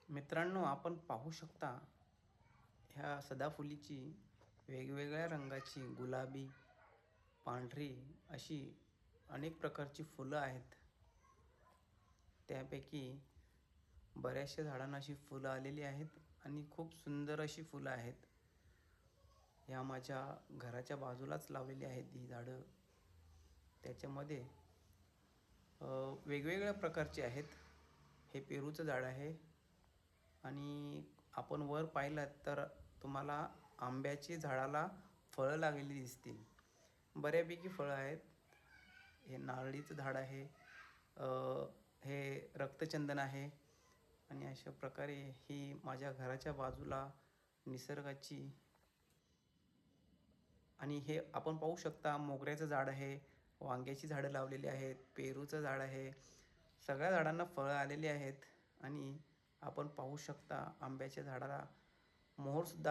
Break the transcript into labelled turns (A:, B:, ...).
A: मित्रांनो, आपण पाहू शकता ह्या सदाफुलीची वेगवेगळ्या रंगाची गुलाबी, पांढरी अशी अनेक प्रकारची फुलं आहेत. त्यापैकी बऱ्याचशा झाडांना अशी फुलं आलेली आहेत आणि खूप सुंदर अशी फुलं आहेत. ह्या माझ्या घराच्या बाजूलाच लावलेली आहेत ही झाडं. त्याच्यामध्ये वेगवेगळ्या प्रकारचे आहेत. हे पेरूचं झाड आहे आणि आपण वर पाहिलात तर तुम्हाला आंब्याची झाडाला फळं लागलेली दिसतील. बऱ्यापैकी फळं आहेत. हे नारळीचं झाड आहे. हे रक्तचंदन आहे आणि अशा प्रकारे ही माझ्या घराच्या बाजूला निसर्गाची आणि हे आपण पाहू शकता मोगऱ्याचं झाड आहे, वांग्याची झाडं लावलेली आहेत, पेरूचं झाड आहे. सगळ्या झाडांना फळं आलेली आहेत आणि आपण पाहू शकता आंब्याच्या झाडाला मोहरसुद्धा